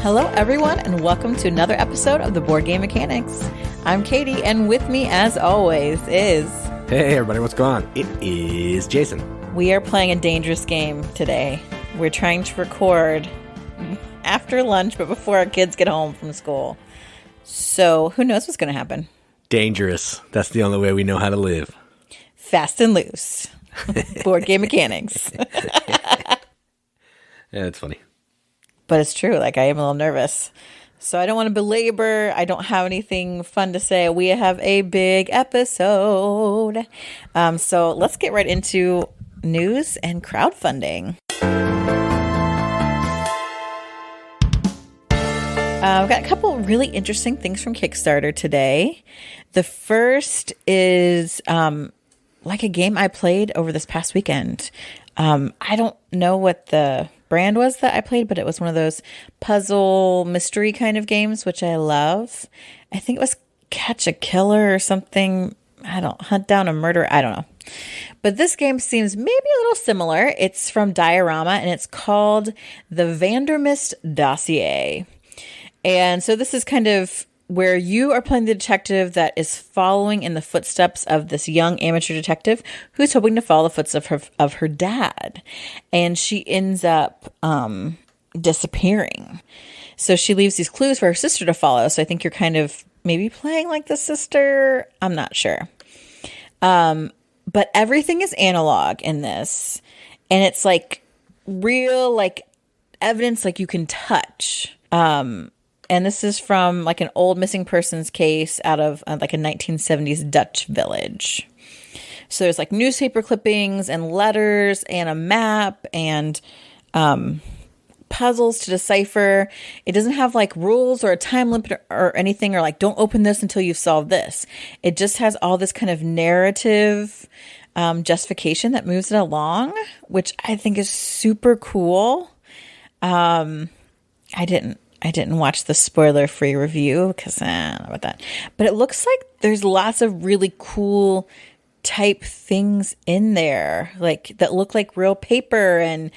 Hello, everyone, and welcome to another episode of the Board Game Mechanics. I'm Katie, and with me, as always, is... Hey, everybody, what's going on? It is Jason. We are playing a dangerous game today. We're trying to record after lunch, but before our kids get home from school. So, who knows what's going to happen? Dangerous. That's the only way we know how to live. Fast and loose. Board Game Mechanics. Yeah, it's funny. But it's true. Like, I am a little nervous. So I don't want to belabor. I don't have anything fun to say. We have a big episode. So let's get right into news and crowdfunding. I've got a couple really interesting things from Kickstarter today. The first is like a game I played over this past weekend. I don't know what the brand was that I played, but it was one of those puzzle mystery kind of games, which I love. I think it was Catch a Killer or something. Hunt Down a Murderer. I don't know. But this game seems maybe a little similar. It's from Diorama, and it's called the Vandermist Dossier. And so this is kind of where you are playing the detective that is following in the footsteps of this young amateur detective who's hoping to follow the footsteps of her dad. And she ends up disappearing. So she leaves these clues for her sister to follow. So I think you're kind of maybe playing like the sister. I'm not sure. But everything is analog in this. And it's like real like evidence like you can touch. And this is from like an old missing persons case out of like a 1970s Dutch village. So there's like newspaper clippings and letters and a map and puzzles to decipher. It doesn't have like rules or a time limit or anything or like don't open this until you've solved this. It just has all this kind of narrative justification that moves it along, which I think is super cool. I didn't watch the spoiler-free review because I don't know about that. But it looks like there's lots of really cool type things in there, like that look like real paper, and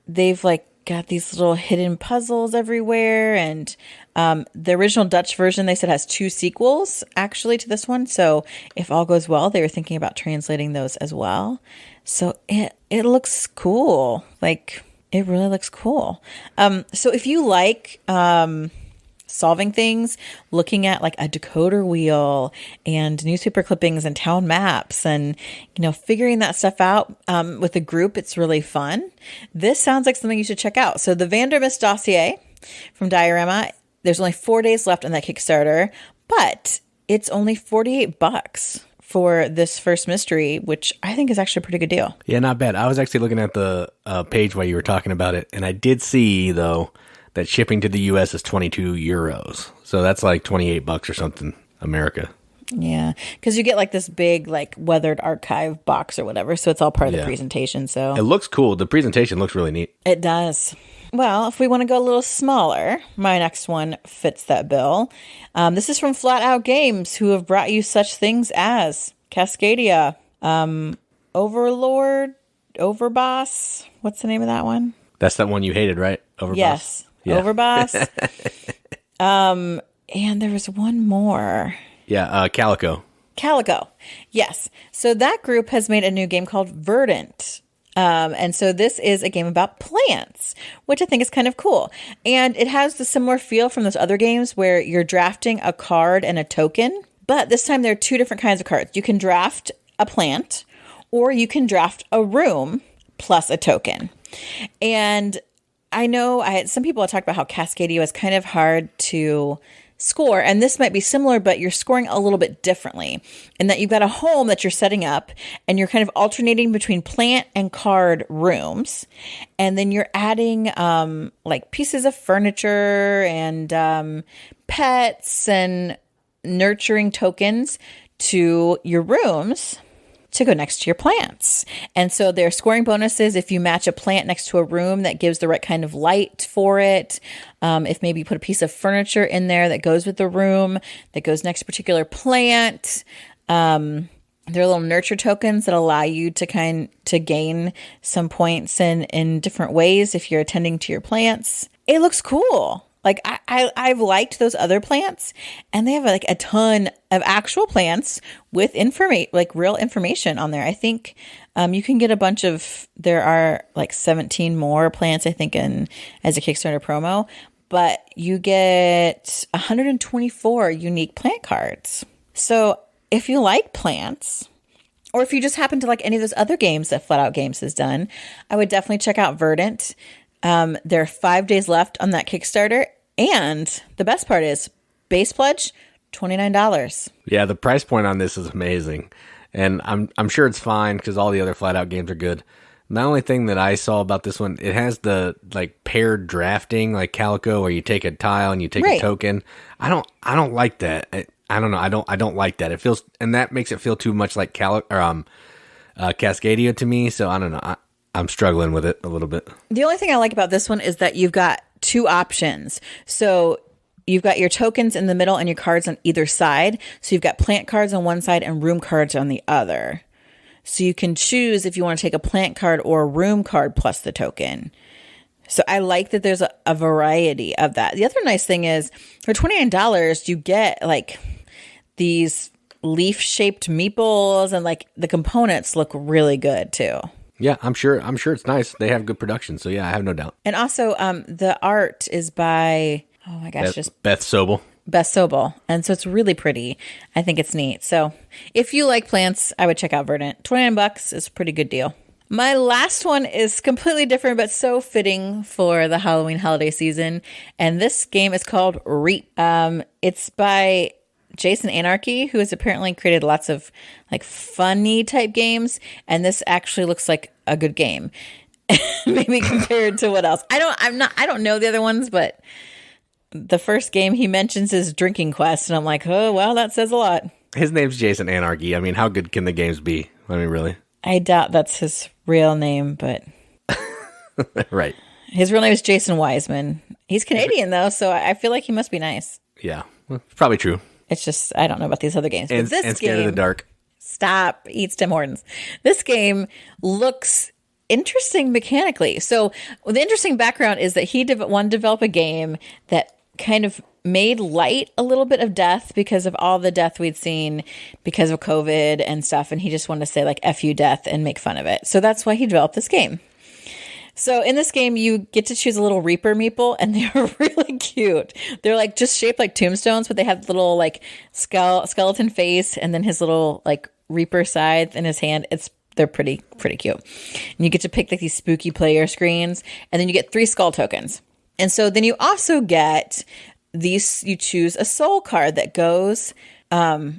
they've like got these little hidden puzzles everywhere. And the original Dutch version, they said, has 2 sequels actually to this one. So if all goes well, they were thinking about translating those as well. So it looks cool, like. It really looks cool. So if you like solving things, looking at like a decoder wheel and newspaper clippings and town maps and, figuring that stuff out with a group, it's really fun. This sounds like something you should check out. So the Vandermist Dossier from Diorama, there's only 4 days left on that Kickstarter, but it's only $48 for this first mystery, which I think is actually a pretty good deal. Yeah, not bad. I was actually looking at the page while you were talking about it, and I did see, though, that shipping to the U.S. is 22 euros. So that's like $28 or something, America. Yeah, because you get like this big, like weathered archive box or whatever, so it's all part of the presentation. So it looks cool. The presentation looks really neat. It does. Well, if we want to go a little smaller, my next one fits that bill. This is from Flat Out Games, who have brought you such things as Cascadia, Overlord, Overboss. What's the name of that one? That's that one you hated, right? Overboss? Yes, yeah. Overboss. And there was one more. Yeah, Calico. Calico, yes. So that group has made a new game called Verdant. And so this is a game about plants, which I think is kind of cool. And it has the similar feel from those other games where you're drafting a card and a token. But this time there are 2 different kinds of cards. You can draft a plant or you can draft a room plus a token. And I know some people have talked about how Cascadia is kind of hard to score, and this might be similar, but you're scoring a little bit differently in that you've got a home that you're setting up and you're kind of alternating between plant and card rooms, and then you're adding like pieces of furniture and pets and nurturing tokens to your rooms to go next to your plants. And so there are scoring bonuses if you match a plant next to a room that gives the right kind of light for it. If maybe you put a piece of furniture in there that goes with the room, that goes next to a particular plant. There are little nurture tokens that allow you to gain some points in different ways if you're attending to your plants. It looks cool. Like I've liked those other plants, and they have like a ton of actual plants with like real information on there. I think you can get a bunch of. There are like 17 more plants, I think, as a Kickstarter promo, but you get 124 unique plant cards. So if you like plants, or if you just happen to like any of those other games that Flat Out Games has done, I would definitely check out Verdant. There are 5 days left on that Kickstarter. And the best part is base pledge, $29. Yeah, the price point on this is amazing. And I'm sure it's fine because all the other Flat Out games are good. The only thing that I saw about this one, it has the like paired drafting like Calico, where you take a tile and you take a token. I don't like that. I don't know. I don't like that. It feels, and that makes it feel too much like Cascadia to me. So I don't know. I'm struggling with it a little bit. The only thing I like about this one is that you've got 2 options. So you've got your tokens in the middle and your cards on either side. So you've got plant cards on one side and room cards on the other. So you can choose if you want to take a plant card or a room card plus the token. So I like that there's a variety of that. The other nice thing is for $29, you get like these leaf-shaped meeples, and like the components look really good too. Yeah, I'm sure it's nice. They have good production, so yeah, I have no doubt. And also, the art is by Beth Sobel. Beth Sobel, and so it's really pretty. I think it's neat. So if you like plants, I would check out Verdant. $29 is a pretty good deal. My last one is completely different, but so fitting for the Halloween holiday season. And this game is called Reap. It's by Jason Anarchy, who has apparently created lots of like funny type games, and this actually looks like a good game. Maybe compared to what else? I don't know the other ones, but the first game he mentions is Drinking Quest, and I'm like, oh well, that says a lot. His name's Jason Anarchy. I mean, how good can the games be? I mean, really? I doubt that's his real name, but right. His real name is Jason Wiseman. He's Canadian though, so I feel like he must be nice. Yeah, well, probably true. It's just, I don't know about these other games. And, but and Scared of the Dark. Stop. Eats Tim Hortons. This game looks interesting mechanically. So the interesting background is that he wanted to develop a game that kind of made light a little bit of death because of all the death we'd seen because of COVID and stuff. And he just wanted to say like F you death and make fun of it. So that's why he developed this game. So in this game, you get to choose a little Reaper meeple, and they're really cute. They're like just shaped like tombstones, but they have little like skeleton face, and then his little like Reaper scythe in his hand. They're pretty cute. And you get to pick like these spooky player screens, and then you get 3 skull tokens. And so then you also get these. You choose a soul card that goes. No,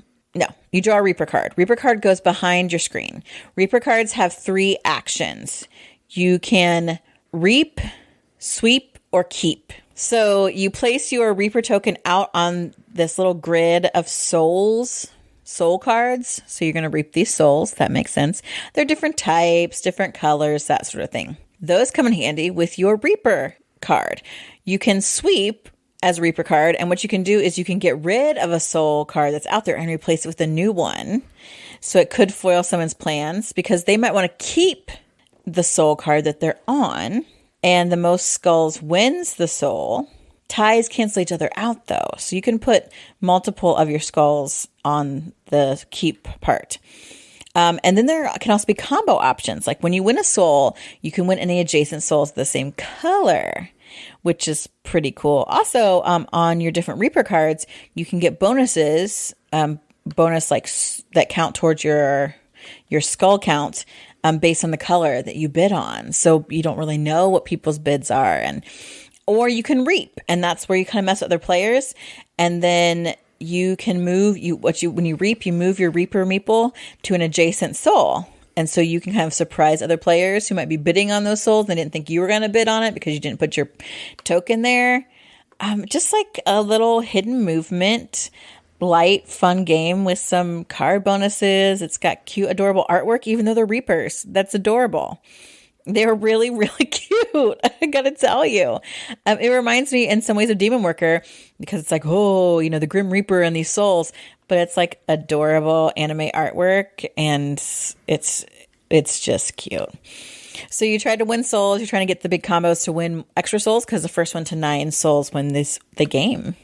you draw a Reaper card. Reaper card goes behind your screen. Reaper cards have 3 actions. You can reap, sweep, or keep. So you place your Reaper token out on this little grid of soul cards. So you're going to reap these souls. That makes sense. They're different types, different colors, that sort of thing. Those come in handy with your Reaper card. You can sweep as a Reaper card, and what you can do is you can get rid of a soul card that's out there and replace it with a new one. So it could foil someone's plans because they might want to keep the soul card that they're on, and the most skulls wins the soul. Ties cancel each other out though, so you can put multiple of your skulls on the keep part. And then there can also be combo options, like when you win a soul, you can win any adjacent souls of the same color, which is pretty cool. Also, on your different Reaper cards, you can get bonuses, bonus like that count towards your skull count. Based on the color that you bid on. So you don't really know what people's bids are. Or you can reap, and that's where you kind of mess with other players. And then you can move when you reap, you move your Reaper meeple to an adjacent soul. And so you can kind of surprise other players who might be bidding on those souls. They didn't think you were going to bid on it because you didn't put your token there. Just like a little hidden movement, light, fun game with some card bonuses. It's got cute, adorable artwork, even though they're Reapers. That's adorable. They're really, really cute. I gotta tell you. It reminds me in some ways of Demon Worker because it's like, oh, the Grim Reaper and these souls. But it's like adorable anime artwork, and it's It's just cute. So you try to win souls. You're trying to get the big combos to win extra souls because the first one to 9 souls win the game.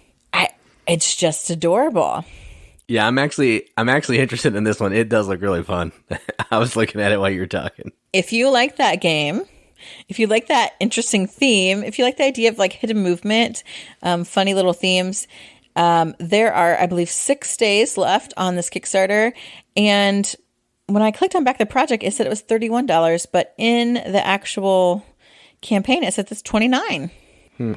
It's just adorable. Yeah, I'm actually interested in this one. It does look really fun. I was looking at it while you were talking. If you like that game, if you like that interesting theme, if you like the idea of like hidden movement, funny little themes, there are, I believe, 6 days left on this Kickstarter. And when I clicked on back the project, it said it was $31, but in the actual campaign, it said it's $29.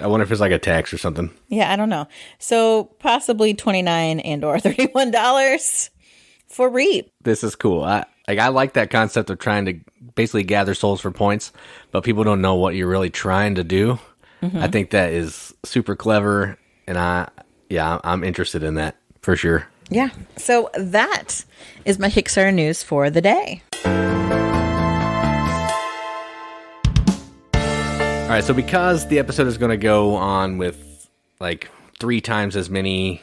I wonder if it's like a tax or something. Yeah, I don't know. So possibly $29 and or $31 for Reap. This is cool. I like that concept of trying to basically gather souls for points, but people don't know what you're really trying to do. Mm-hmm. I think that is super clever, and I'm interested in that for sure. Yeah. So that is my Kickstarter news for the day. All right, so because the episode is going to go on with like 3 times as many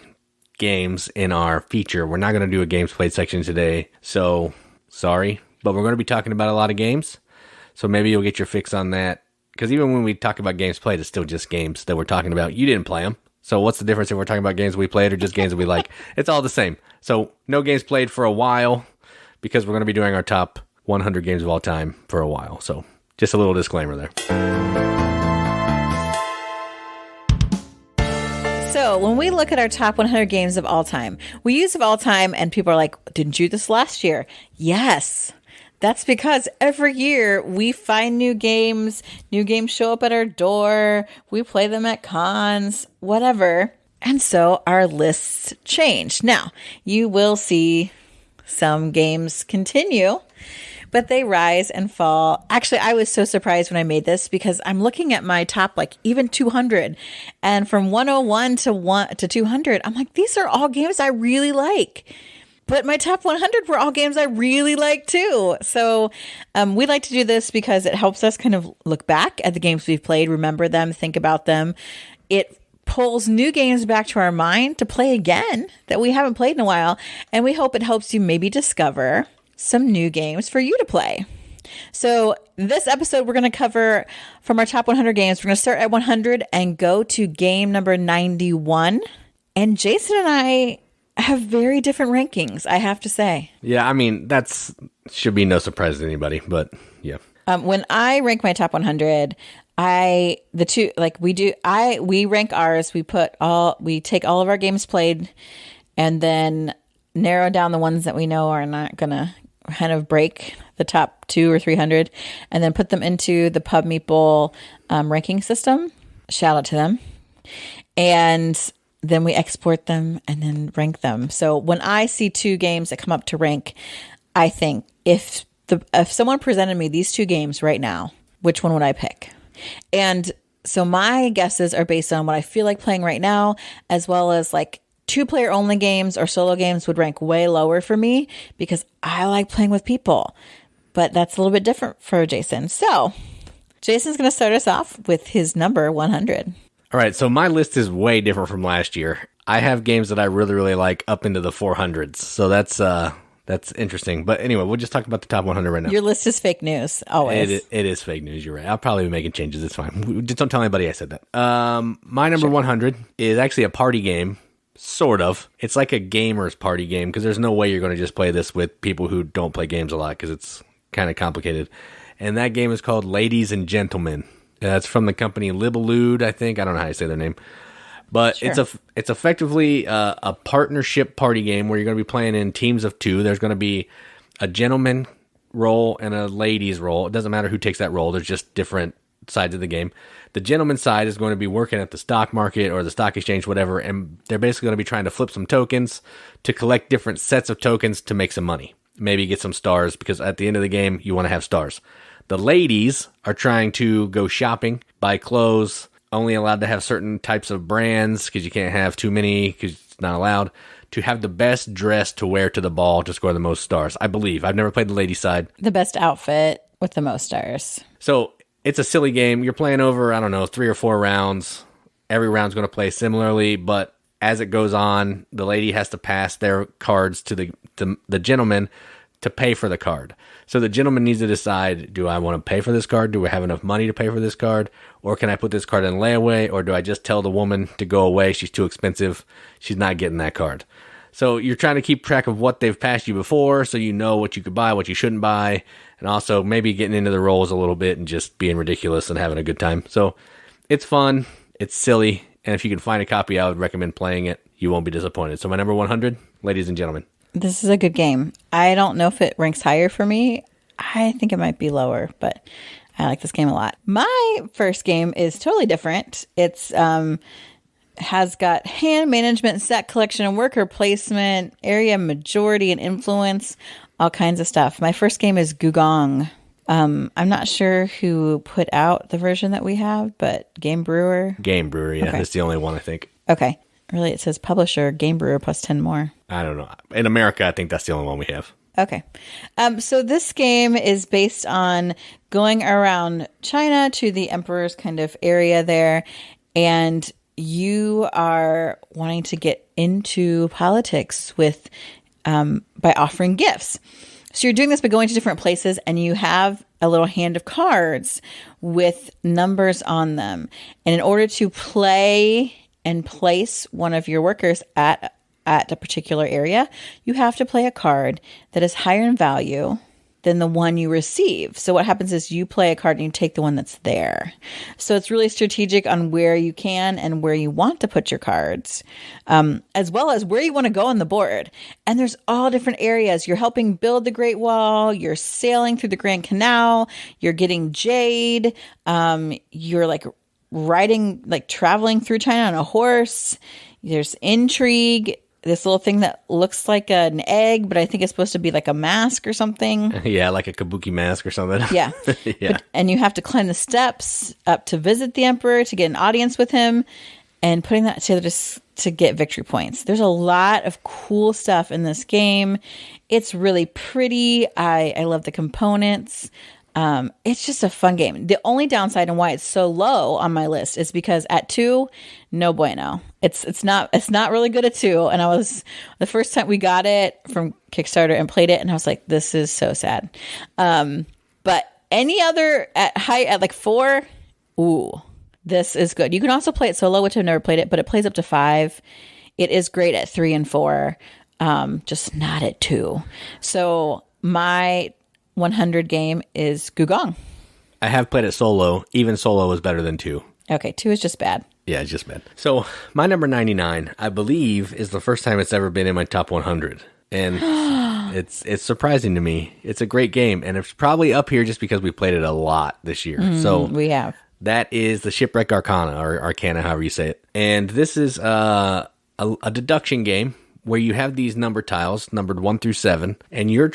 games in our feature, we're not going to do a games played section today. So sorry, but we're going to be talking about a lot of games. So maybe you'll get your fix on that. Because even when we talk about games played, it's still just games that we're talking about. You didn't play them. So what's the difference if we're talking about games we played or just games that we like? It's all the same. So no games played for a while because we're going to be doing our top 100 games of all time for a while. So just a little disclaimer there. So when we look at our top 100 games of all time, we use of all time and people are like, didn't you do this last year? Yes. That's because every year we find new games show up at our door, we play them at cons, whatever. And so our lists change. Now, you will see some games continue, but they rise and fall. Actually, I was so surprised when I made this because I'm looking at my top, like even 200, and from 101 to 200, I'm like, these are all games I really like. But my top 100 were all games I really like too. So we like to do this because it helps us kind of look back at the games we've played, remember them, think about them. It pulls new games back to our mind to play again that we haven't played in a while. And we hope it helps you maybe discover some new games for you to play. So this episode, we're going to cover from our top 100 games. We're going to start at 100 and go to game number 91. And Jason and I have very different rankings, I have to say. Yeah, I mean, that's should be no surprise to anybody, but yeah. When I rank my top 100, we rank ours. We take all of our games played and then narrow down the ones that we know are not going to kind of break the top 200 or 300 and then put them into the Pub Meeple ranking system. Shout out to them. And then we export them and then rank them. So when I see 2 games that come up to rank, I think if someone presented me these 2 games right now, which one would I pick? And so my guesses are based on what I feel like playing right now, as well as like 2-player only games or solo games would rank way lower for me because I like playing with people. But that's a little bit different for Jason. So Jason's going to start us off with his number 100. All right, so my list is way different from last year. I have games that I really, really like up into the 400s, so that's interesting. But anyway, we'll just talk about the top 100 right now. Your list is fake news, always. It is fake news, you're right. I'll probably be making changes, it's fine. Just don't tell anybody I said that. My number 100 is actually a party game, sort of. It's like a gamer's party game, because there's no way you're going to just play this with people who don't play games a lot, because it's kind of complicated. And that game is called Ladies and Gentlemen. It's from the company Libellude, I think. I don't know how you say their name. But sure. It's effectively a partnership party game where you're going to be playing in teams of 2. There's going to be a gentleman role and a ladies role. It doesn't matter who takes that role. There's just different sides of the game. The gentleman side is going to be working at the stock market or the stock exchange, whatever, and they're basically going to be trying to flip some tokens to collect different sets of tokens to make some money. Maybe get some stars, because at the end of the game, you want to have stars. The ladies are trying to go shopping, buy clothes, only allowed to have certain types of brands because you can't have too many because it's not allowed, to have the best dress to wear to the ball to score the most stars, I believe. I've never played the ladies' side. The best outfit with the most stars. So it's a silly game. You're playing over, 3 or 4 rounds. Every round's going to play similarly, but as it goes on, the lady has to pass their cards to the gentleman to pay for the card. So the gentleman needs to decide, do I want to pay for this card? Do I have enough money to pay for this card? Or can I put this card in layaway? Or do I just tell the woman to go away? She's too expensive. She's not getting that card. So you're trying to keep track of what they've passed you before, so you know what you could buy, what you shouldn't buy, and also maybe getting into the roles a little bit and just being ridiculous and having a good time. So it's fun. It's silly. And if you can find a copy, I would recommend playing it. You won't be disappointed. So my number 100, ladies and gentlemen. This is a good game. I don't know if it ranks higher for me. I think it might be lower, but I like this game a lot. My first game is totally different. It's has got hand management, set collection, and worker placement, area majority and influence, all kinds of stuff. My first game is Gugong. I'm not sure who put out the version that we have, but Game Brewer. Game Brewer, yeah. Okay. That's the only one, I think. Okay. Really, it says publisher, Game Brewer plus 10 more. I don't know. In America, I think that's the only one we have. Okay. So this game is based on going around China to the emperor's kind of area there, and you are wanting to get into politics with by offering gifts. So you're doing this by going to different places, and you have a little hand of cards with numbers on them. And in order to play and place one of your workers at a particular area, you have to play a card that is higher in value than the one you receive. So what happens is you play a card and you take the one that's there. So it's really strategic on where you can and where you want to put your cards, as well as where you want to go on the board. And there's all different areas. You're helping build the Great Wall. You're sailing through the Grand Canal. You're getting jade. You're like riding, like traveling through China on a horse. There's intrigue. This little thing that looks like an egg, but I think it's supposed to be like a mask or something. Yeah, like a kabuki mask or something. Yeah. Yeah. And you have to climb the steps up to visit the emperor, to get an audience with him, and putting that together to get victory points. There's a lot of cool stuff in this game. It's really pretty. I love the components. It's just a fun game. The only downside and why it's so low on my list is because at 2, no bueno. It's not really good at 2. And the first time we got it from Kickstarter and played it, and I was like, this is so sad. But any other at like 4, ooh, this is good. You can also play it solo, which I've never played it, but it plays up to 5. It is great at 3 and 4, just not at 2. So my 100 game is Gugong. I have played it solo. Even solo is better than 2. Okay, 2 is just bad. Yeah, it's just bad. So my number 99, I believe, is the first time it's ever been in my top 100. And it's surprising to me. It's a great game, and it's probably up here just because we played it a lot this year. So we have. That is the Shipwreck Arcana, or Arcana, however you say it. And this is a deduction game where you have these number tiles, numbered 1 through 7, and you're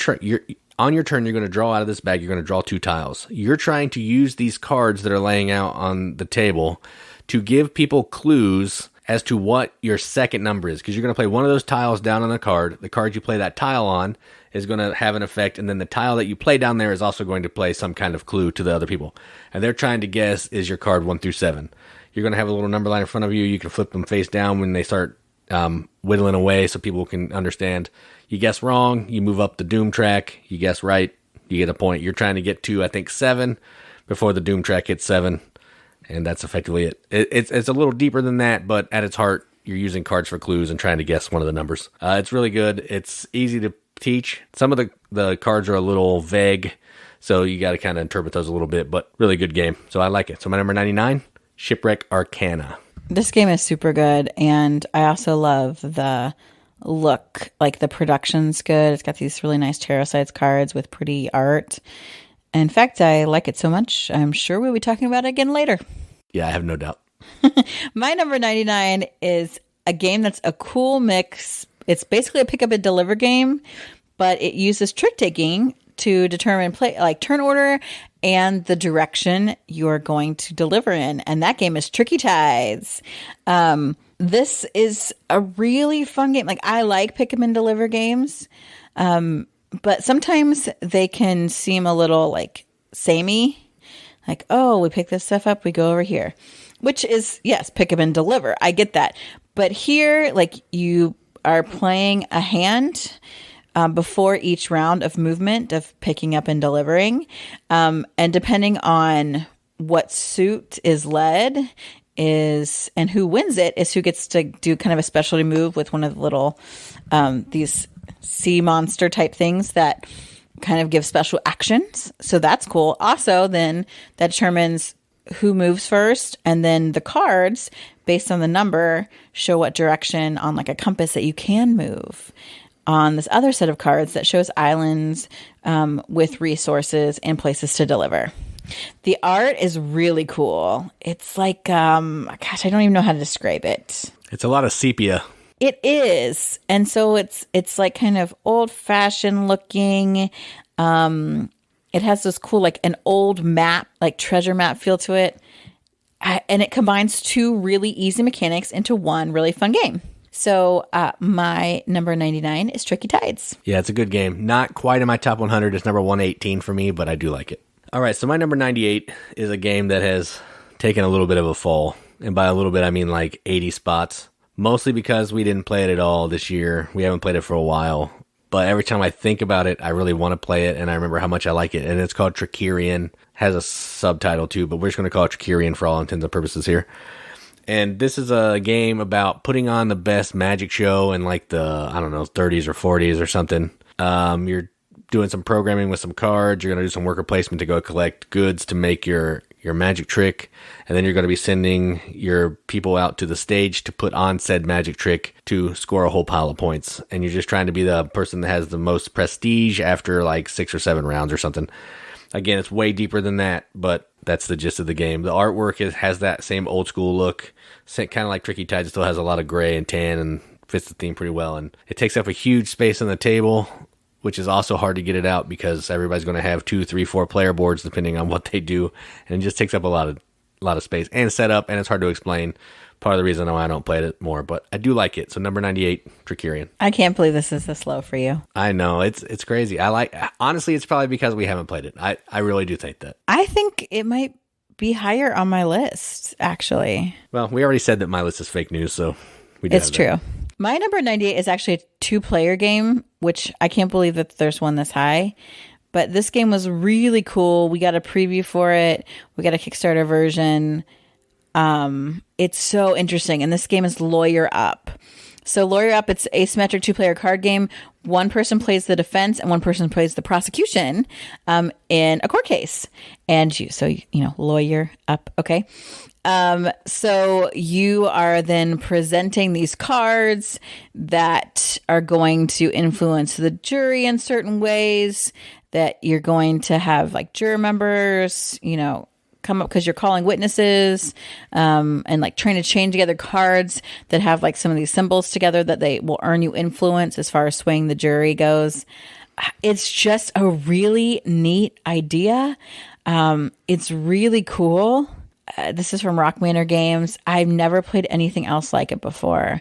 on your turn, you're going to draw out of this bag, you're going to draw 2 tiles. You're trying to use these cards that are laying out on the table to give people clues as to what your second number is, because you're going to play one of those tiles down on the card. The card you play that tile on is going to have an effect, and then the tile that you play down there is also going to play some kind of clue to the other people. And they're trying to guess, is your card 1 through 7. You're going to have a little number line in front of you. You can flip them face down when they start whittling away so people can understand. You guess wrong, you move up the doom track. You guess right, you get a point. You're trying to get to, I think, 7 before the doom track hits 7. And that's effectively it. It's a little deeper than that, but at its heart, you're using cards for clues and trying to guess one of the numbers. It's really good. It's easy to teach. Some of the cards are a little vague, so you got to kind of interpret those a little bit, but really good game. So I like it. So my number 99, Shipwreck Arcana. This game is super good, and I also love the look. Like, the production's good. It's got these really nice tarot sides cards with pretty art. In fact, I like it so much, I'm sure we'll be talking about it again later. Yeah, I have no doubt. My number 99 is a game that's a cool mix. It's basically a pick up and deliver game, but it uses trick taking to determine turn order and the direction you're going to deliver in. And that game is Tricky Tides. This is a really fun game. Like, I like pick up and deliver games. But sometimes they can seem a little samey. Like, oh, we pick this stuff up, we go over here. Which is, yes, pick up and deliver. I get that. But here, you are playing a hand. before each round of movement of picking up and delivering. And depending on what suit is led and who wins it is who gets to do kind of a specialty move with one of the little these sea monster type things that kind of give special actions. So that's cool. Also, then that determines who moves first, and then the cards, based on the number, show what direction on like a compass that you can move. On this other set of cards that shows islands with resources and places to deliver. The art is really cool. It's like, gosh, I don't even know how to describe it. It's a lot of sepia. It is. And so it's like kind of old fashioned looking. It has this cool, like an old map, like treasure map feel to it. And it combines two really easy mechanics into one really fun game. So my number 99 is Tricky Tides. Yeah, it's a good game. Not quite in my top 100. It's number 118 for me, but I do like it. All right, so my number 98 is a game that has taken a little bit of a fall. And by a little bit, I mean like 80 spots. Mostly because we didn't play it at all this year. We haven't played it for a while. But every time I think about it, I really want to play it. And I remember how much I like it. And it's called Trickerion. Has a subtitle too, but we're just going to call it Trickerion for all intents and purposes here. And this is a game about putting on the best magic show in like the, 30s or 40s or something. You're doing some programming with some cards. You're going to do some worker placement to go collect goods to make your magic trick. And then you're going to be sending your people out to the stage to put on said magic trick to score a whole pile of points. And you're just trying to be the person that has the most prestige after like 6 or 7 rounds or something. Again, it's way deeper than that, but that's the gist of the game. The artwork has that same old school look, kind of like Tricky Tides. It still has a lot of gray and tan and fits the theme pretty well. And it takes up a huge space on the table, which is also hard to get it out because everybody's going to have 2, 3, 4 player boards depending on what they do. And it just takes up a lot of space and setup, and it's hard to explain. Part of the reason why I don't play it more, but I do like it. So number 98, Trickerion. I can't believe this is this low for you. I know, it's crazy. Honestly, it's probably because we haven't played it. I really do think that. I think it might be higher on my list, actually. Well, we already said that my list is fake news, so we It's true. My number 98 is actually a 2-player game, which I can't believe that there's one this high. But this game was really cool. We got a preview for it. We got a Kickstarter version. It's so interesting. And this game is Lawyer Up. So Lawyer Up, it's asymmetric 2-player card game. One person plays the defense and one person plays the prosecution in a court case. And Lawyer Up. Okay. So you are then presenting these cards that are going to influence the jury in certain ways, that you're going to have like juror members, come up because you're calling witnesses, and like trying to chain together cards that have like some of these symbols together that they will earn you influence as far as swaying the jury goes. It's just a really neat idea. It's really cool. This is from Rock Manor Games. I've never played anything else like it before,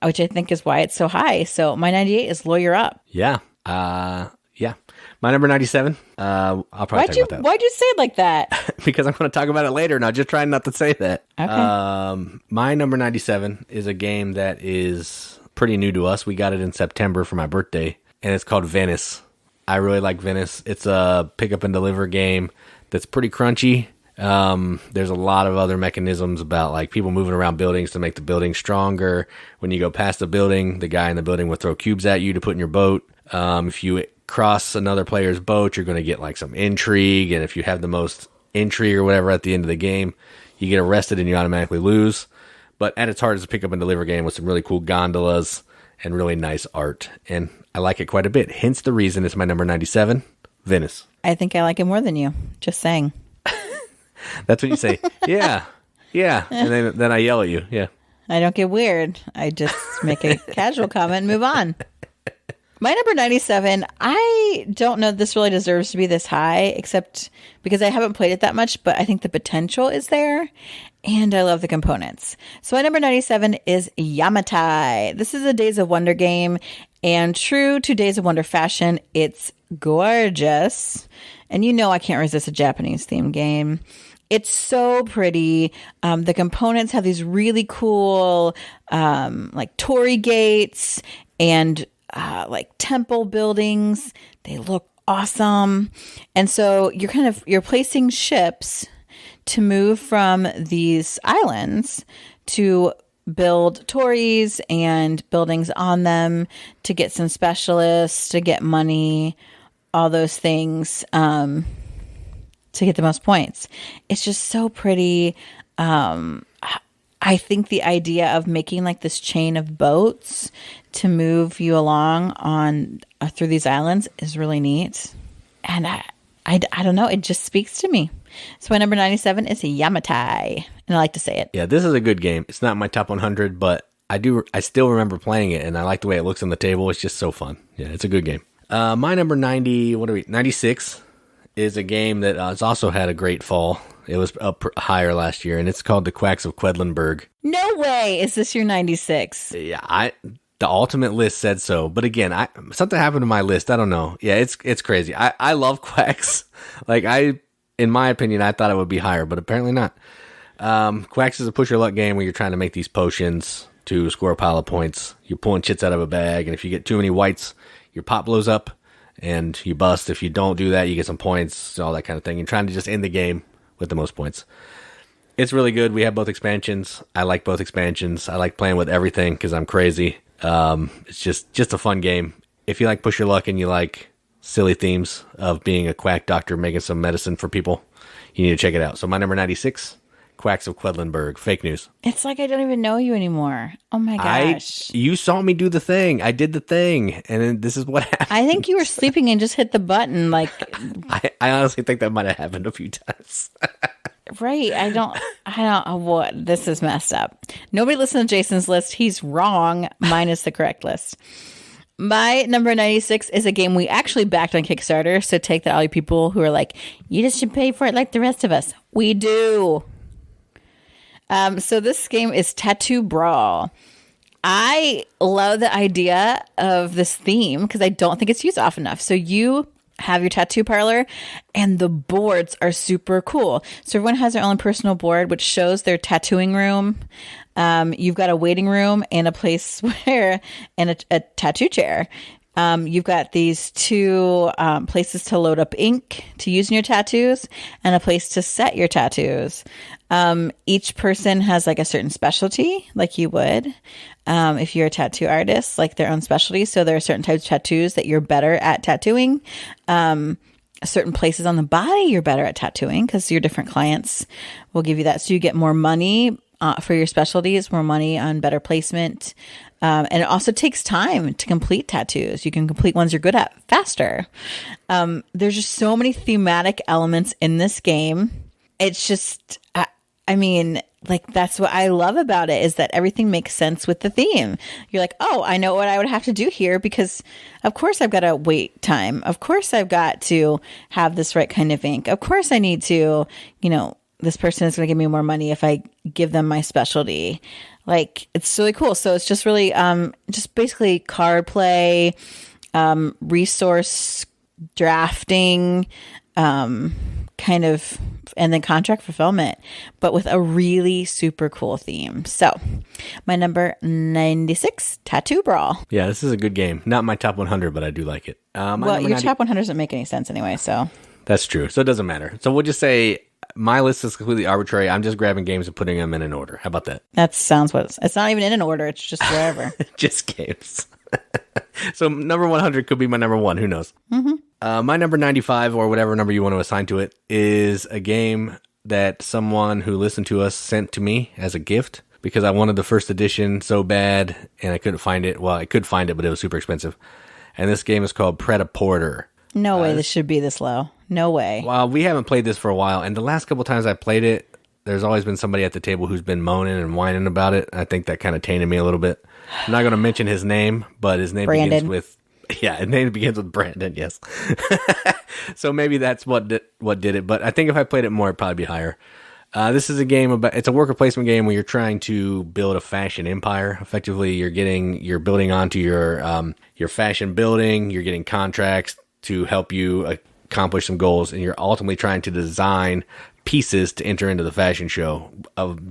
which I think is why it's so high. So my 98 is Lawyer Up. Yeah. Yeah. My number 97, I'll probably talk about that. Why'd you say it like that? Because I'm going to talk about it later, and I'll just try not to say that. Okay. My number 97 is a game that is pretty new to us. We got it in September for my birthday, and it's called Venice. I really like Venice. It's a pick up and deliver game that's pretty crunchy. There's a lot of other mechanisms about like people moving around buildings to make the building stronger. When you go past the building, the guy in the building will throw cubes at you to put in your boat. If you cross another player's boat, you're going to get like some intrigue. And if you have the most intrigue or whatever at the end of the game, you get arrested and you automatically lose. But at its heart, it's a pick up and deliver game with some really cool gondolas and really nice art. And I like it quite a bit. Hence the reason it's my number 97, Venice. I think I like it more than you. Just saying. That's what you say. Yeah. Yeah. And then I yell at you. Yeah. I don't get weird. I just make a casual comment and move on. My number 97, I don't know if this really deserves to be this high, except because I haven't played it that much, but I think the potential is there, and I love the components. So my number 97 is Yamatai. This is a Days of Wonder game, and true to Days of Wonder fashion, it's gorgeous. And I can't resist a Japanese-themed game. It's so pretty. The components have these really cool, like torii gates and like temple buildings. They look awesome. And so you're placing ships to move from these islands to build tories and buildings on them, to get some specialists, to get money, all those things, to get the most points. It's just so pretty. I think the idea of making like this chain of boats to move you along on through these islands is really neat. And I don't know, it just speaks to me. So my number 97 is Yamatai, and I like to say it. Yeah, this is a good game. It's not my top 100, but I still remember playing it, and I like the way it looks on the table. It's just so fun. Yeah, it's a good game. My number 96 is a game that has also had a great fall. It was up higher last year, and it's called the Quacks of Quedlinburg. No way is this your 96. Yeah, the ultimate list said so. But again, something happened to my list. I don't know. Yeah, it's crazy. I love Quacks. In my opinion, I thought it would be higher, but apparently not. Quacks is a push your luck game where you're trying to make these potions to score a pile of points. You're pulling chits out of a bag, and if you get too many whites, your pot blows up, and you bust. If you don't do that, you get some points, all that kind of thing. You're trying to just end the game with the most points. It's really good. We have both expansions. I like both expansions. I like playing with everything because I'm crazy. It's just a fun game. If you like push your luck and you like silly themes of being a quack doctor making some medicine for people, you need to check it out. So my number 96, Quacks of Quedlinburg. Fake news. It's like I don't even know you anymore. Oh my gosh. You saw me do the thing. I did the thing, and then this is what happened. I think you were sleeping and just hit the button. Like, I honestly think that might have happened a few times. Right. I don't what, this is messed up. Nobody listened to Jason's list. He's wrong, minus the correct list. My number 96 is a game we actually backed on Kickstarter. So take that, all you people who are like, you just should pay for it like the rest of us. We do. So this game is Tattoo Brawl. I love the idea of this theme because I don't think it's used often enough. So you have your tattoo parlor, and the boards are super cool. So everyone has their own personal board, which shows their tattooing room. You've got a waiting room and a place where, and a tattoo chair. You've got these two places to load up ink to use in your tattoos, and a place to set your tattoos. Each person has like a certain specialty, like you would if you're a tattoo artist, like their own specialty. So there are certain types of tattoos that you're better at tattooing. Certain places on the body you're better at tattooing because your different clients will give you that. So you get more money for your specialties, more money on better placement. And it also takes time to complete tattoos. You can complete ones you're good at faster. There's just so many thematic elements in this game. It's just, I mean, like, that's what I love about it, is that everything makes sense with the theme. You're like, oh, I know what I would have to do here because, of course, I've got to wait time. Of course, I've got to have this right kind of ink. Of course, I need to, this person is going to give me more money if I give them my specialty. Like, it's really cool. So it's just really just basically card play, resource drafting, kind of, and then contract fulfillment, but with a really super cool theme. So my number 96, Tattoo Brawl. Yeah, this is a good game. Not my top 100, but I do like it. Well, your top 100 doesn't make any sense anyway, so. That's true. So it doesn't matter. So we'll just say my list is completely arbitrary. I'm just grabbing games and putting them in an order. How about that? That sounds what it's not even in an order. It's just wherever. Just games. So number 100 could be my number one. Who knows? Mm-hmm. My number 95, or whatever number you want to assign to it, is a game that someone who listened to us sent to me as a gift because I wanted the first edition so bad and I couldn't find it. Well, I could find it, but it was super expensive. And this game is called Pret-a-Porter. No way this should be this low. No way. Well, we haven't played this for a while, and the last couple times I played it, there's always been somebody at the table who's been moaning and whining about it. I think that kind of tainted me a little bit. I'm not going to mention his name, but his name Brandon. begins with... Yeah, his name begins with Brandon, yes. So maybe that's what did it, but I think if I played it more, it'd probably be higher. This is a game it's a worker placement game where you're trying to build a fashion empire. Effectively, you're building onto your fashion building, you're getting contracts to help you accomplish some goals, and you're ultimately trying to design pieces to enter into the fashion show.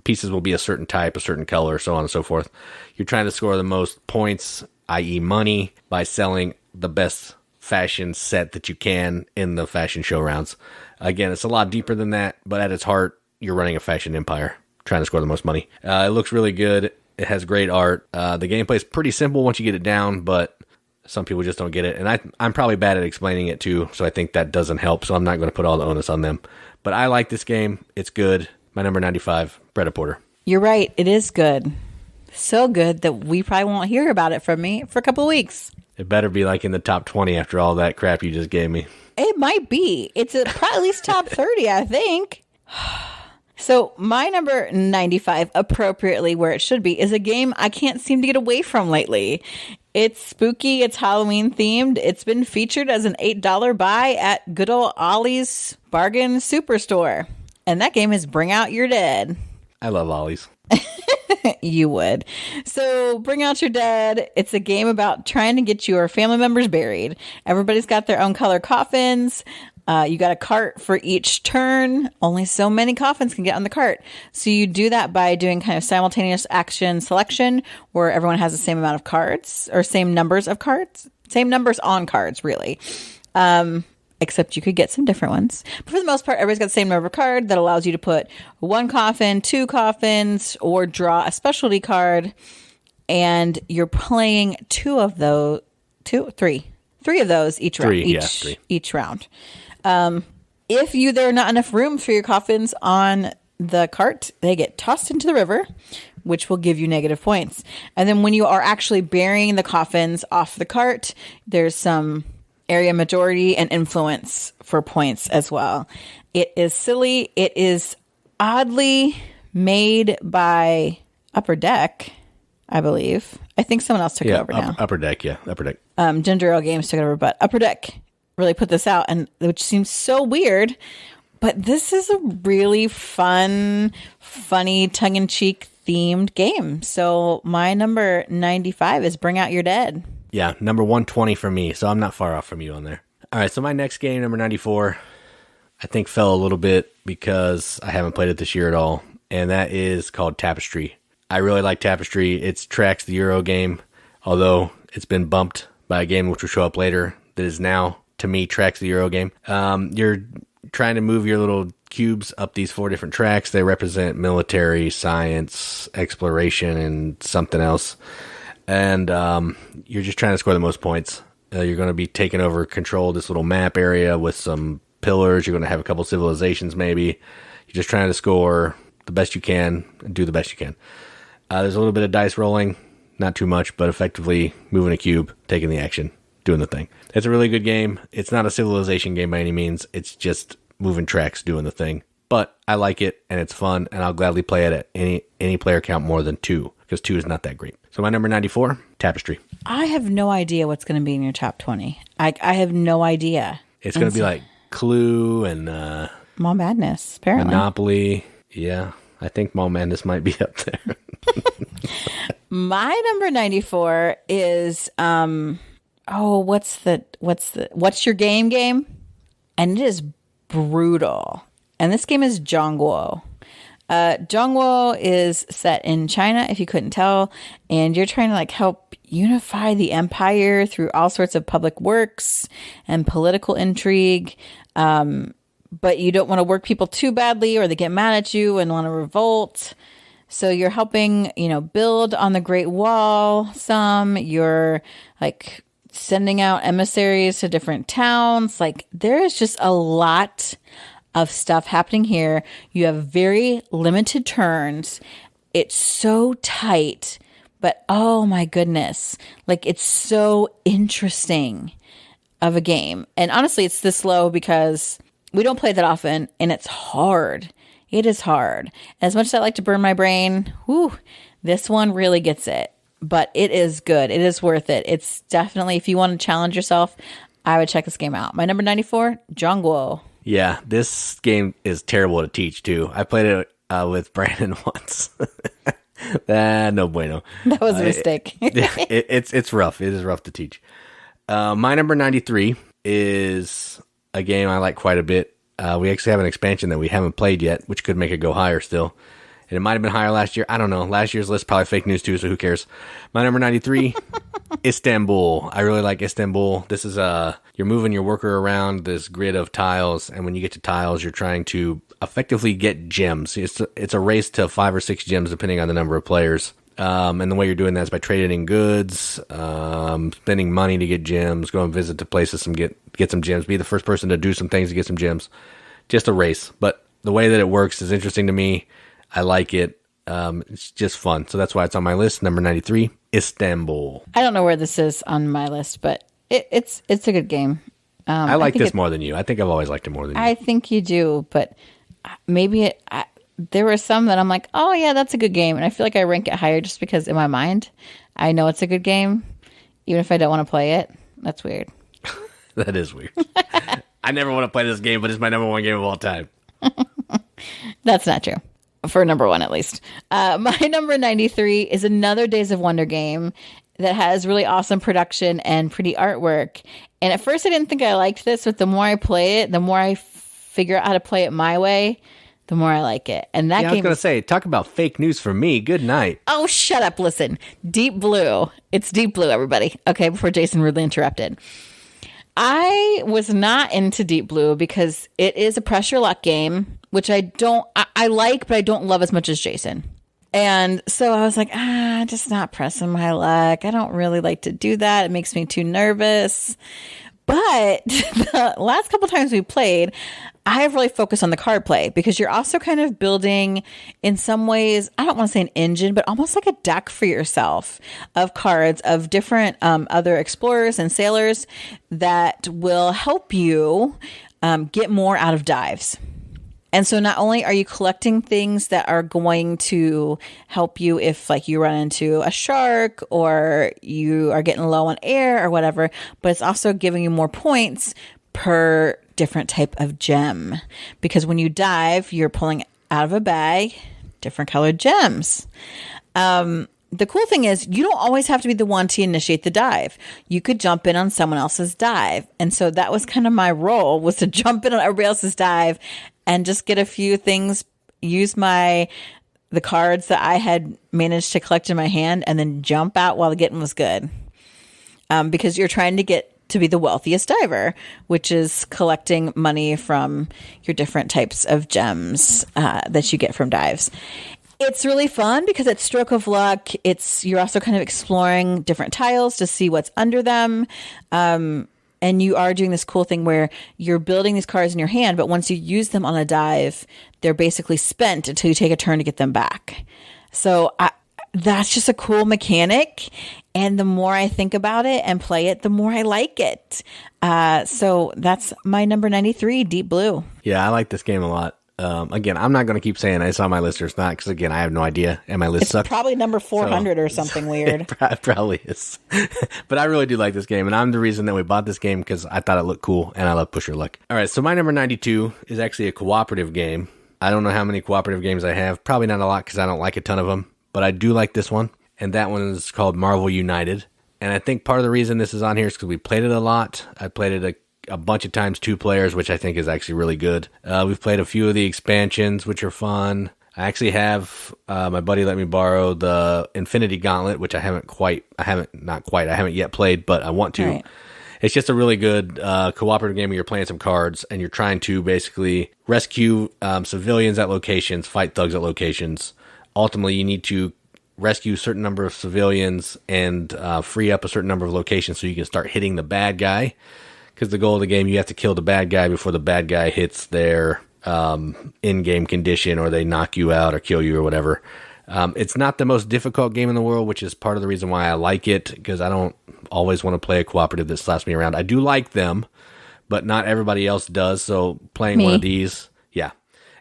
Pieces will be a certain type, a certain color, so on and so forth. You're trying to score the most points i.e. money, by selling the best fashion set that you can in the fashion show rounds. Again, it's a lot deeper than that, but at its heart, you're running a fashion empire, trying to score the most money. It looks really good. It has great art. The gameplay is pretty simple once you get it down, but some people just don't get it. And I'm probably bad at explaining it too, so I think that doesn't help, so I'm not going to put all the onus on them. But I like this game. It's good. My number 95, Pret-a-Porter. You're right. It is good. So good that we probably won't hear about it from me for a couple of weeks. It better be like in the top 20 after all that crap you just gave me. It might be. It's probably at least top 30, I think. So my number 95, appropriately where it should be, is a game I can't seem to get away from lately. It's spooky. It's Halloween themed. It's been featured as an $8 buy at good old Ollie's Bargain Superstore. And that game is Bring Out Your Dead. I love Ollie's. You would. So Bring Out Your Dead. It's a game about trying to get your family members buried. Everybody's got their own color coffins. You got a cart for each turn. Only so many coffins can get on the cart. So you do that by doing kind of simultaneous action selection where everyone has the same amount of cards or same numbers of cards. Same numbers on cards, really. Except you could get some different ones. But for the most part, everybody's got the same number of card that allows you to put one coffin, two coffins, or draw a specialty card. And you're playing three of those each round. Each round. If there are not enough room for your coffins on the cart, they get tossed into the river, which will give you negative points. And then when you are actually burying the coffins off the cart, there's some area majority and influence for points as well. It is silly. It is oddly made by Upper Deck, I believe. I think someone else took it over now. Upper Deck. Ginger Ale Games took it over, but Upper Deck really put this out, and which seems so weird. But this is a really funny, tongue-in-cheek themed game. So my number 95 is Bring Out Your Dead. Yeah, number 120 for me, so I'm not far off from you on there. All right, so my next game, number 94, I think fell a little bit because I haven't played it this year at all, and that is called Tapestry. I really like Tapestry. It's Trax the Euro game, although it's been bumped by a game which will show up later that is now, to me, Trax the Euro game. You're trying to move your little cubes up these 4 different tracks. They represent military, science, exploration, and something else. And you're just trying to score the most points. You're going to be taking over control of this little map area with some pillars. You're going to have a couple civilizations maybe. You're just trying to score the best you can and do the best you can. There's a little bit of dice rolling. Not too much, but effectively moving a cube, taking the action, doing the thing. It's a really good game. It's not a civilization game by any means. It's just moving tracks, doing the thing. But I like it, and it's fun, and I'll gladly play it at any player count more than 2, because 2 is not that great. So my number 94, Tapestry. I have no idea what's going to be in your top 20. I have no idea. It's going to be like Clue and Mall Madness, apparently. Monopoly. Yeah, I think Mall Madness might be up there. My number 94 is what's your game? And it is brutal. And this game is Zhangguo. Zhangguo is set in China, if you couldn't tell, and you're trying to help unify the empire through all sorts of public works and political intrigue. But you don't want to work people too badly or they get mad at you and want to revolt. So you're helping, build on the Great Wall some. You're sending out emissaries to different towns. There is just a lot of stuff happening here. You have very limited turns. It's so tight, but oh my goodness. It's so interesting of a game. And honestly, it's this low because we don't play that often and it's hard. It is hard. As much as I like to burn my brain, this one really gets it. But it is good. It is worth it. It's definitely, if you want to challenge yourself, I would check this game out. My number 94, Zhangguo. Yeah, this game is terrible to teach, too. I played it with Brandon once. No bueno. That was a mistake. It's rough. It is rough to teach. My number 93 is a game I like quite a bit. We actually have an expansion that we haven't played yet, which could make it go higher still. And it might have been higher last year. I don't know. Last year's list probably fake news too, so who cares? My number 93, Istanbul. I really like Istanbul. This is you're moving your worker around this grid of tiles, and when you get to tiles, you're trying to effectively get gems. It's a race to 5 or 6 gems depending on the number of players. And the way you're doing that is by trading in goods, spending money to get gems, go and visit to places to get some gems, be the first person to do some things to get some gems. Just a race. But the way that it works is interesting to me. I like it. It's just fun. So that's why it's on my list. Number 93, Istanbul. I don't know where this is on my list, but it's a good game. I like this more than you. I think I've always liked it more than you. I think you do, but maybe there were some that I'm like, oh yeah, that's a good game. And I feel like I rank it higher just because in my mind, I know it's a good game, even if I don't want to play it. That's weird. That is weird. I never want to play this game, but it's my number 1 game of all time. That's not true. For number 1, at least. My number 93 is another Days of Wonder game that has really awesome production and pretty artwork. And at first I didn't think I liked this, but the more I play it, the more I figure out how to play it my way, the more I like it. And that game, I was going to say, talk about fake news for me. Good night. Oh, shut up. Listen. Deep Blue. It's Deep Blue, everybody. Okay, before Jason rudely interrupted. I was not into Deep Blue because it is a pressure luck game, which I like, but I don't love as much as Jason. And so I was like, just not pressing my luck. I don't really like to do that. It makes me too nervous. But the last couple times we played, I have really focused on the card play because you're also kind of building, in some ways, I don't want to say an engine, but almost like a deck for yourself of cards of different other explorers and sailors that will help you get more out of dives. And so not only are you collecting things that are going to help you if like you run into a shark or you are getting low on air or whatever, but it's also giving you more points per different type of gem. Because when you dive, you're pulling out of a bag different colored gems. The cool thing is you don't always have to be the one to initiate the dive. You could jump in on someone else's dive. And so that was kind of my role, was to jump in on everybody else's dive and just get a few things, use the cards that I had managed to collect in my hand and then jump out while the getting was good. Because you're trying to get to be the wealthiest diver, which is collecting money from your different types of gems that you get from dives. It's really fun because it's stroke of luck. You're also kind of exploring different tiles to see what's under them. And you are doing this cool thing where you're building these cards in your hand, but once you use them on a dive, they're basically spent until you take a turn to get them back. So that's just a cool mechanic. And the more I think about it and play it, the more I like it. So that's my number 93, Deep Blue. Yeah, I like this game a lot. Again, I'm not going to keep saying it's on my list or it's not, because again, I have no idea, and my list sucks. Probably number 400 or something weird. It probably is. But I really do like this game, and I'm the reason that we bought this game, because I thought it looked cool, and I love Pusher Luck. All right, so my number 92 is actually a cooperative game. I don't know how many cooperative games I have. Probably not a lot, because I don't like a ton of them, but I do like this one, and that one is called Marvel United. And I think part of the reason this is on here is because we played it a lot. I played it a bunch of times, 2 players, which I think is actually really good. We've played a few of the expansions, which are fun. I actually have, my buddy let me borrow the Infinity Gauntlet, which I haven't yet played, but I want to. Right. It's just a really good cooperative game where you're playing some cards and you're trying to basically rescue civilians at locations, fight thugs at locations. Ultimately, you need to rescue a certain number of civilians and free up a certain number of locations so you can start hitting the bad guy. Because the goal of the game, you have to kill the bad guy before the bad guy hits their in-game condition, or they knock you out or kill you or whatever. It's not the most difficult game in the world, which is part of the reason why I like it, because I don't always want to play a cooperative that slaps me around. I do like them, but not everybody else does. So playing one of these, yeah.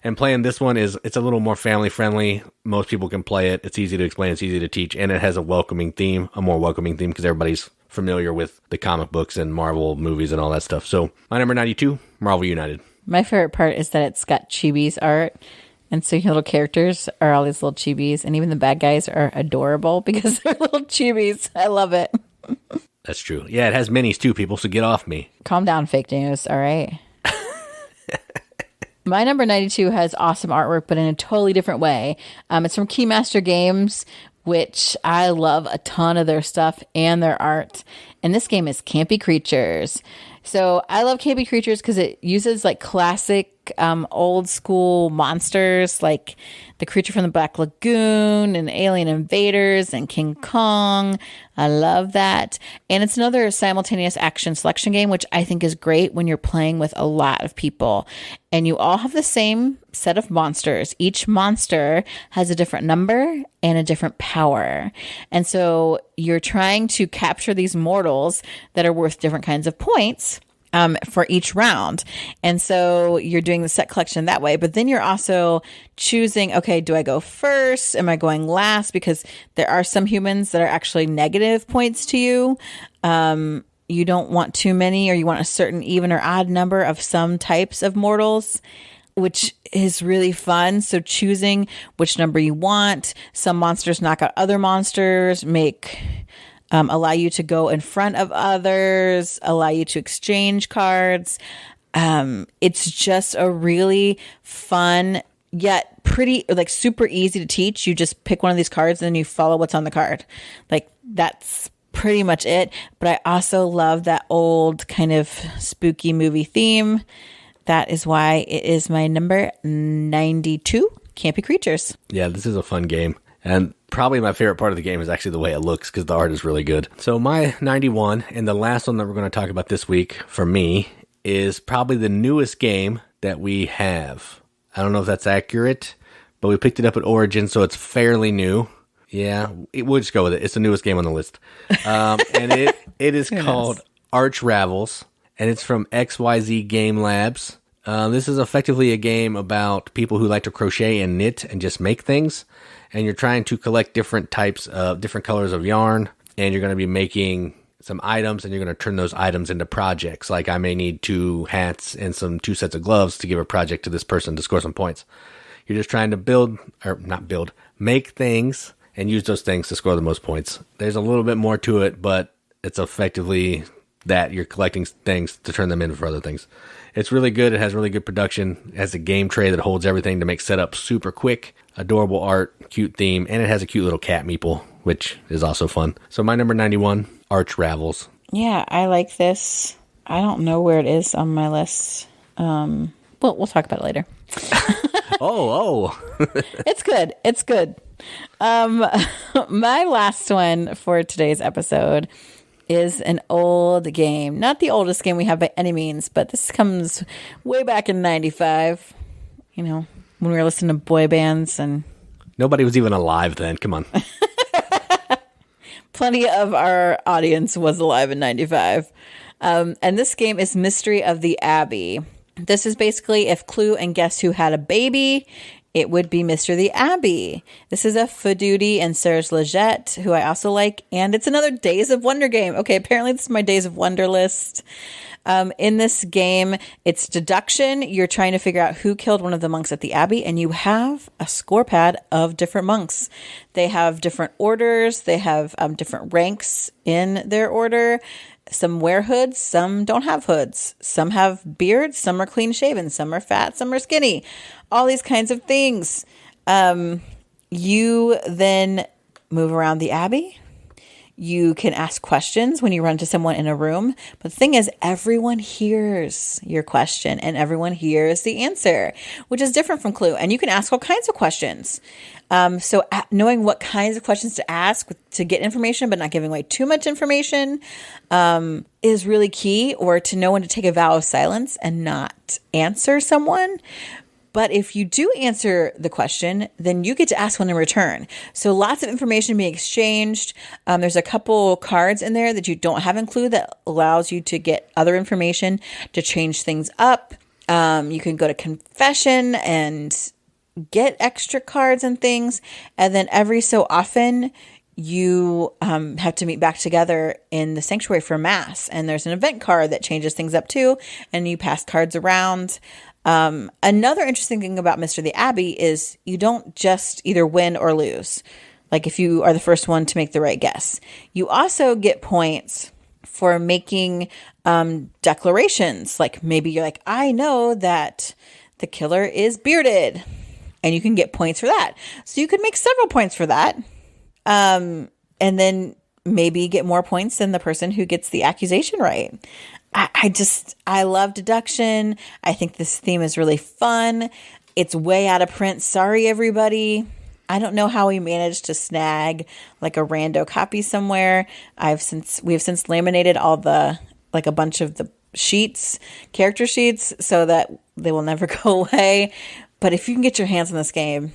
And playing this one it's a little more family-friendly. Most people can play it. It's easy to explain. It's easy to teach. And it has a more welcoming theme, because everybody's familiar with the comic books and Marvel movies and all that stuff. So my number 92, Marvel United. My favorite part is that it's got chibis art. And so your little characters are all these little chibis. And even the bad guys are adorable because they're little chibis. I love it. That's true. Yeah, it has minis too, people, so get off me. Calm down, fake news. All right. My number 92 has awesome artwork, but in a totally different way. It's from Keymaster Games, which I love a ton of their stuff and their art. And this game is Campy Creatures. So I love Campy Creatures because it uses like classic old school monsters like the creature from the Black Lagoon and Alien Invaders and King Kong. I love that. And it's another simultaneous action selection game, which I think is great when you're playing with a lot of people. And you all have the same set of monsters. Each monster has a different number and a different power. And so you're trying to capture these mortals that are worth different kinds of points for each round. And so you're doing the set collection that way, but then you're also choosing, okay, do I go first? Am I going last? Because there are some humans that are actually negative points to you. You don't want too many, or you want a certain even or odd number of some types of mortals, which is really fun. So choosing which number you want. Some monsters knock out other monsters, allow you to go in front of others, allow you to exchange cards. It's just a really fun, yet pretty, like super easy to teach. You just pick one of these cards and then you follow what's on the card. Like that's pretty much it. But I also love that old kind of spooky movie theme. That is why it is my number 92, Campy Creatures. Yeah, this is a fun game. And probably my favorite part of the game is actually the way it looks, because the art is really good. So my 91, and the last one that we're going to talk about this week for me, is probably the newest game that we have. I don't know if that's accurate, but we picked it up at Origin, so it's fairly new. Yeah, we'll just go with it. It's the newest game on the list. And it is called ArchRavels, and it's from XYZ Game Labs. This is effectively a game about people who like to crochet and knit and just make things. And you're trying to collect different types of different colors of yarn, and you're going to be making some items, and you're going to turn those items into projects. Like I may need 2 hats and 2 sets of gloves to give a project to this person to score some points. You're just trying to make things and use those things to score the most points. There's a little bit more to it, but it's effectively that you're collecting things to turn them into for other things. It's really good. It has really good production. It has a game tray that holds everything to make setup super quick. Adorable art, cute theme, and it has a cute little cat meeple, which is also fun. So my number 91, ArchRavels. Yeah, I like this. I don't know where it is on my list. Well, we'll talk about it later. Oh. It's good. It's good. My last one for today's episode is an old game. Not the oldest game we have by any means, but this comes way back in 95. You know, when we were listening to boy bands and... Nobody was even alive then. Come on. Plenty of our audience was alive in 95. And this game is Mystery of the Abbey. This is basically if Clue and Guess Who had a baby, it would be Mr. the Abbey. This is a Faduti and Serge Leggett, who I also like. And it's another Days of Wonder game. Okay, apparently this is my Days of Wonder list. In this game, it's deduction. You're trying to figure out who killed one of the monks at the Abbey, and you have a score pad of different monks. They have different orders. They have different ranks in their order. Some wear hoods, some don't have hoods. Some have beards, some are clean shaven, some are fat, some are skinny. All these kinds of things. You then move around the Abbey. You can ask questions when you run to someone in a room. But the thing is, everyone hears your question and everyone hears the answer, which is different from Clue. And you can ask all kinds of questions. So knowing what kinds of questions to ask to get information, but not giving away too much information, is really key. Or to know when to take a vow of silence and not answer someone. But if you do answer the question, then you get to ask one in return. So lots of information being exchanged. There's a couple cards in there that you don't have in Clue that allows you to get other information to change things up. You can go to confession and get extra cards and things. And then every so often you have to meet back together in the sanctuary for mass. And there's an event card that changes things up too. And you pass cards around. Another interesting thing about Mr. the Abbey is you don't just either win or lose. Like if you are the first one to make the right guess, you also get points for making declarations. Like maybe you're like, I know that the killer is bearded. And you can get points for that. So you could make several points for that. And then maybe get more points than the person who gets the accusation right. I love deduction. I think this theme is really fun. It's way out of print. Sorry, everybody. I don't know how we managed to snag like a rando copy somewhere. We have since laminated all the, like a bunch of the sheets, character sheets, so that they will never go away. But if you can get your hands on this game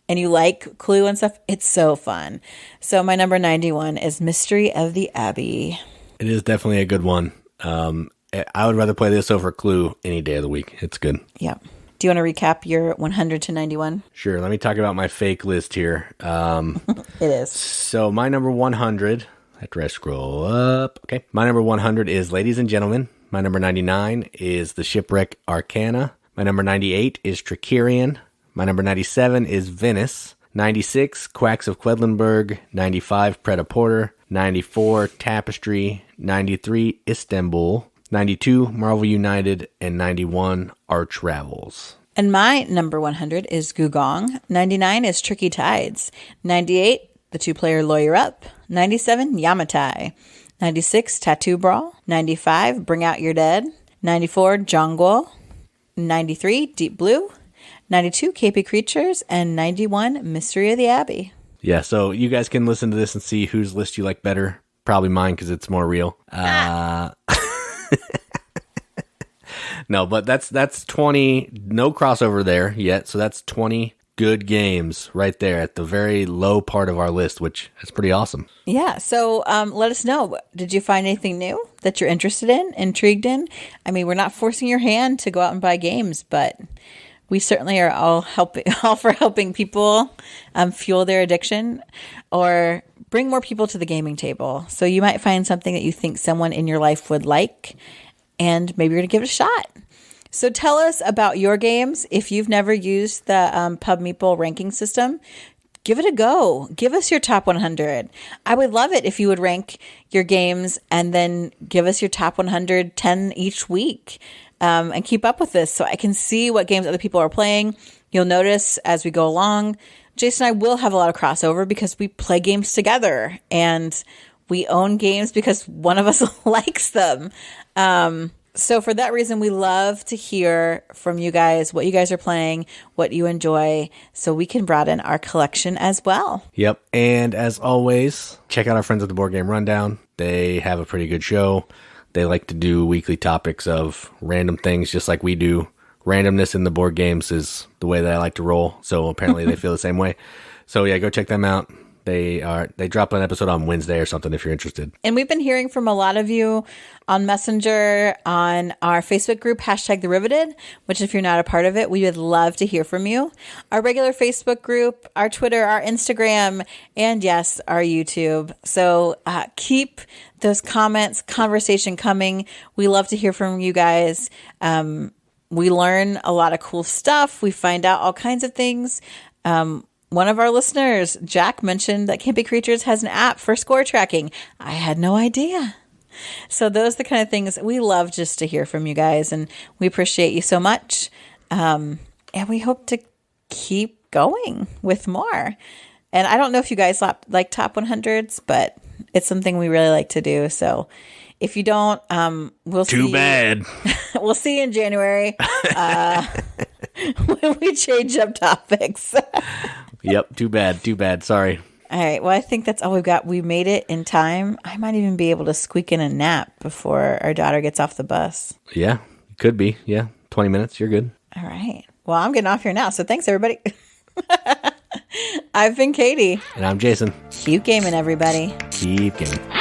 and you like Clue and stuff, it's so fun. So my number 91 is Mystery of the Abbey. It is definitely a good one. I would rather play this over Clue any day of the week. It's good. Yeah. Do you want to recap your 100 to 91? Sure. Let me talk about my fake list here. It is. So my number 100, after I scroll up. Okay. My number 100 is Ladies and Gentlemen. My number 99 is The Shipwreck Arcana. My number 98 is Trickerion. My number 97 is Venice. 96, Quacks of Quedlinburg. 95, Pret-a-Porter. 94, Tapestry. 93, Istanbul. 92, Marvel United, and 91, ArchRavels. And my number 100 is Gugong. 99 is Tricky Tides. 98, The Two-Player Lawyer Up. 97, Yamatai. 96, Tattoo Brawl. 95, Bring Out Your Dead. 94, Zhangguo. 93, Deep Blue. 92, Campy Creatures. And 91, Mystery of the Abbey. Yeah, so you guys can listen to this and see whose list you like better. Probably mine because it's more real. No, but that's 20, no crossover there yet, so that's 20 good games right there at the very low part of our list, which is pretty awesome. Yeah, so let us know. Did you find anything new that you're interested in, intrigued in? I mean, we're not forcing your hand to go out and buy games, but we certainly are all for helping people fuel their addiction or bring more people to the gaming table. So you might find something that you think someone in your life would like, and maybe you're going to give it a shot. So tell us about your games. If you've never used the Pub Meeple ranking system, give it a go. Give us your top 100. I would love it if you would rank your games and then give us your top 110 each week, and keep up with this so I can see what games other people are playing. You'll notice as we go along, Jason and I will have a lot of crossover because we play games together and we own games because one of us likes them. So for that reason, we love to hear from you guys, what you guys are playing, what you enjoy, so we can broaden our collection as well. Yep. And as always, check out our friends at the Board Game Rundown. They have a pretty good show. They like to do weekly topics of random things just like we do. Randomness in the board games is the way that I like to roll. So apparently they feel the same way. So yeah, go check them out. They drop an episode on Wednesday or something if you're interested. And we've been hearing from a lot of you on Messenger, on our Facebook group, #TheRiveted, which if you're not a part of it, we would love to hear from you. Our regular Facebook group, our Twitter, our Instagram, and yes, our YouTube. So keep those comments, conversation coming. We love to hear from you guys. We learn a lot of cool stuff. We find out all kinds of things. One of our listeners, Jack, mentioned that Campy Creatures has an app for score tracking. I had no idea. So those are the kind of things we love just to hear from you guys, and we appreciate you so much. And we hope to keep going with more. And I don't know if you guys like top 100s, but it's something we really like to do. So if you don't, we'll see. Too bad. We'll see you in January when we change up topics. Yep, too bad. Sorry. All right, well, I think that's all we've got. We made it in time. I might even be able to squeak in a nap before our daughter gets off the bus. Yeah, could be. Yeah, 20 minutes. You're good. All right. Well, I'm getting off here now, so thanks, everybody. I've been Katie. And I'm Jason. Keep gaming, everybody. Keep gaming.